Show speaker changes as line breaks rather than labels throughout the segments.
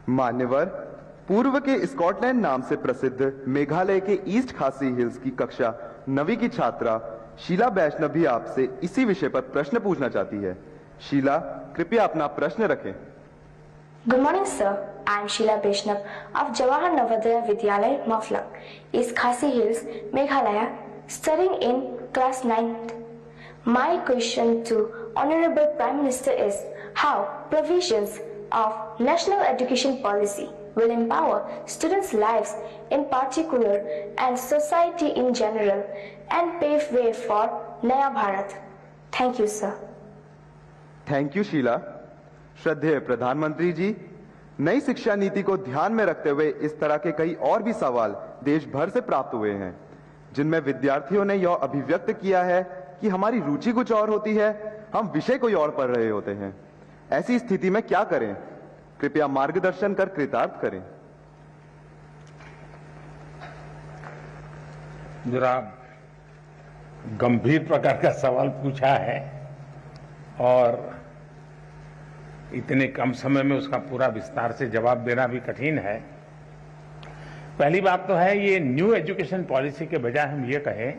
मान्यवर, पूर्व के स्कॉटलैंड नाम से प्रसिद्ध मेघालय के ईस्ट खासी हिल्स की कक्षा 9वीं की छात्रा शीला वैष्णव भी आपसे इसी विषय पर प्रश्न पूछना चाहती है। शीला, कृपया अपना प्रश्न रखें।
Good morning, sir. I am Sheila Vaishnav of Jawahar Navodaya Vidyalaya, Maflang, East Khasi Hills, Meghalaya, studying in class 9th. My question to Honorable Prime Minister is how provisions of National Education Policy will empower students' lives in particular and society in general and pave way for Naya Bharat. Thank you, sir.
Thank you Sheela. श्रद्धेय प्रधानमंत्री जी, नई शिक्षा नीति को ध्यान में रखते हुए इस तरह के कई और भी सवाल देश भर से प्राप्त हुए हैं, जिनमें विद्यार्थियों ने यह अभिव्यक्त किया है कि हमारी रुचि कुछ और होती है, हम विषय कोई और पढ़ रहे होते हैं। ऐसी स्थिति में क्या करें? कृपया मार्गदर्शन कर कृतार्थ करें।
जरा गंभीर प्रकार का सवाल पूछा है और इतने कम समय में उसका पूरा विस्तार से जवाब देना भी कठिन है। पहली बात तो है, ये न्यू एजुकेशन पॉलिसी के बजाय हम ये कहें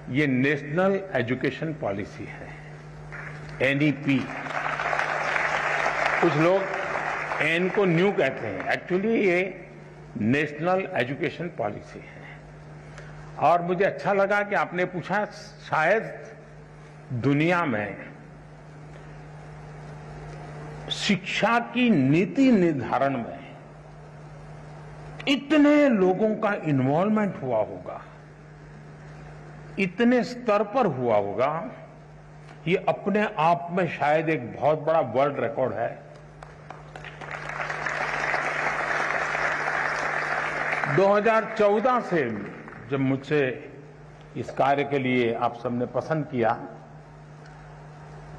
ये नेशनल एजुकेशन पॉलिसी है, एनईपी। कुछ लोग एन को न्यू कहते हैं, एक्चुअली ये नेशनल एजुकेशन पॉलिसी है। और मुझे अच्छा लगा कि आपने पूछा, शायद दुनिया में शिक्षा की नीति निर्धारण में इतने लोगों का इन्वॉल्वमेंट हुआ होगा, इतने स्तर पर हुआ होगा, ये अपने आप में शायद एक बहुत बड़ा वर्ल्ड रिकॉर्ड है। 2014 से जब मुझसे इस कार्य के लिए आप सबने पसंद किया,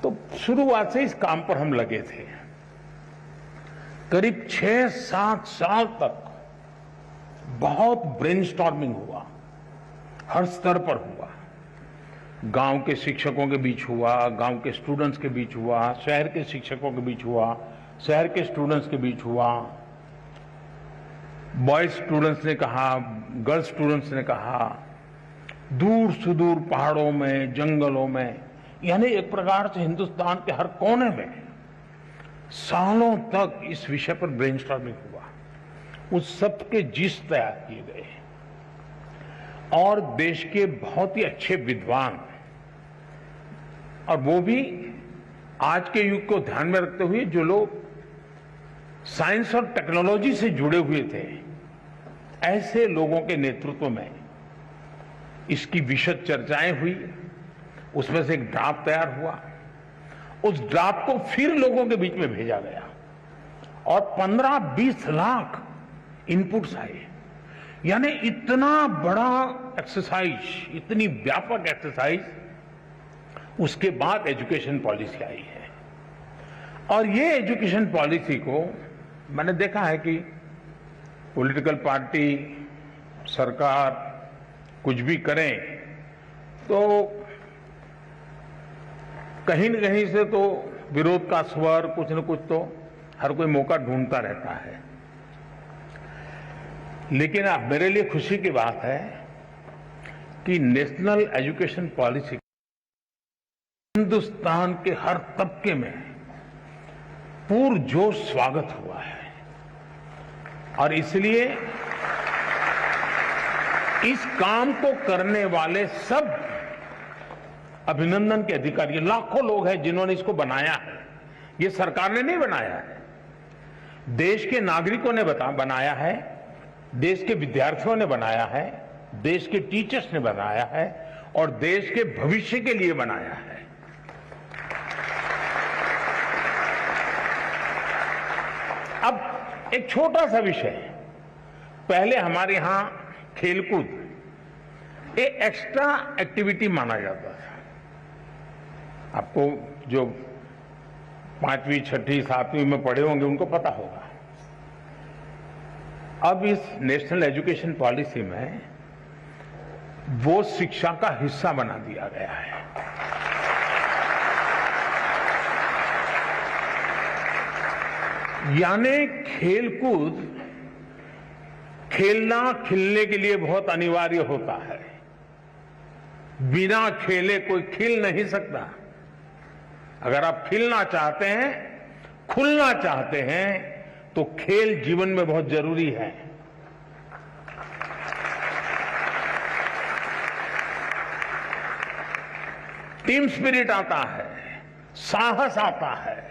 तो शुरुआत से इस काम पर हम लगे थे। करीब 6-7 साल तक बहुत ब्रेनस्टॉर्मिंग हुआ, हर स्तर पर हुआ। गांव के शिक्षकों के बीच हुआ, गांव के स्टूडेंट्स के बीच हुआ, शहर के शिक्षकों के बीच हुआ, शहर के स्टूडेंट्स के बीच हुआ। बॉयज स्टूडेंट्स ने कहा, गर्ल्स स्टूडेंट्स ने कहा, दूर सुदूर पहाड़ों में, जंगलों में, यानी एक प्रकार से हिंदुस्तान के हर कोने में सालों तक इस विषय पर ब्रेनस्टॉर्मिंग हुआ। उस सब के जिस तैयार किए गए और देश के बहुत ही अच्छे विद्वान, और वो भी आज के युग को ध्यान में रखते हुए जो लोग साइंस और टेक्नोलॉजी से जुड़े हुए थे, ऐसे लोगों के नेतृत्व में इसकी विशद चर्चाएं हुई। उसमें से एक ड्राफ्ट तैयार हुआ। उस ड्राफ्ट को फिर लोगों के बीच में भेजा गया और 15-20 लाख इनपुट्स आए। यानी इतना बड़ा एक्सरसाइज, इतनी व्यापक एक्सरसाइज, उसके बाद एजुकेशन पॉलिसी आई है। और ये एजुकेशन पॉलिसी को मैंने देखा है कि पॉलिटिकल पार्टी, सरकार कुछ भी करें तो कहीं न कहीं से तो विरोध का स्वर, कुछ न कुछ तो हर कोई मौका ढूंढता रहता है। लेकिन अब मेरे लिए खुशी की बात है कि नेशनल एजुकेशन पॉलिसी हिंदुस्तान के हर तबके में पुरजोश स्वागत हुआ है। और इसलिए इस काम को करने वाले सब अभिनंदन के अधिकारी, लाखों लोग हैं जिन्होंने इसको बनाया है। ये सरकार ने नहीं बनाया है, देश के नागरिकों ने बनाया है, देश के विद्यार्थियों ने बनाया है, देश के टीचर्स ने बनाया है और देश के भविष्य के लिए बनाया है। अब एक छोटा सा विषय, पहले हमारे यहां खेलकूद एक एक्स्ट्रा एक्टिविटी माना जाता था। आपको जो 5वीं, 6ठी, 7वीं में पढ़े होंगे उनको पता होगा। अब इस नेशनल एजुकेशन पॉलिसी में वो शिक्षा का हिस्सा बना दिया गया है। यानी खेलकूद खेलना खिलने के लिए बहुत अनिवार्य होता है। बिना खेले कोई खिल नहीं सकता। अगर आप खिलना चाहते हैं, खुलना चाहते हैं, तो खेल जीवन में बहुत जरूरी है। टीम स्पिरिट आता है, साहस आता है,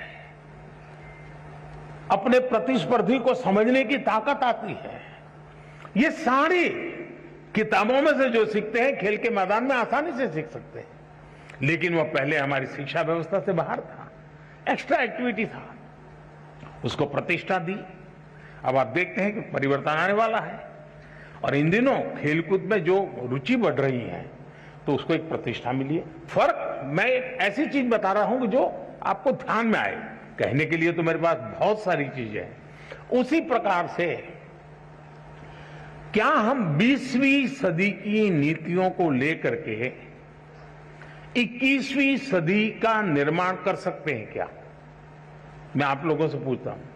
अपने प्रतिस्पर्धी को समझने की ताकत आती है। ये सारी किताबों में से जो सीखते हैं, खेल के मैदान में आसानी से सीख सकते हैं। लेकिन वह पहले हमारी शिक्षा व्यवस्था से बाहर था, एक्स्ट्रा एक्टिविटी था, उसको प्रतिष्ठा दी। अब आप देखते हैं कि परिवर्तन आने वाला है और इन दिनों खेलकूद में जो रुचि बढ़ रही है तो उसको एक प्रतिष्ठा मिली है। फर्क मैं एक ऐसी चीज बता रहा हूं कि जो आपको ध्यान में आए। कहने के लिए तो मेरे पास बहुत सारी चीजें हैं। उसी प्रकार से क्या हम 20वीं सदी की नीतियों को लेकर के 21वीं सदी का निर्माण कर सकते हैं क्या? मैं आप लोगों से पूछता हूं।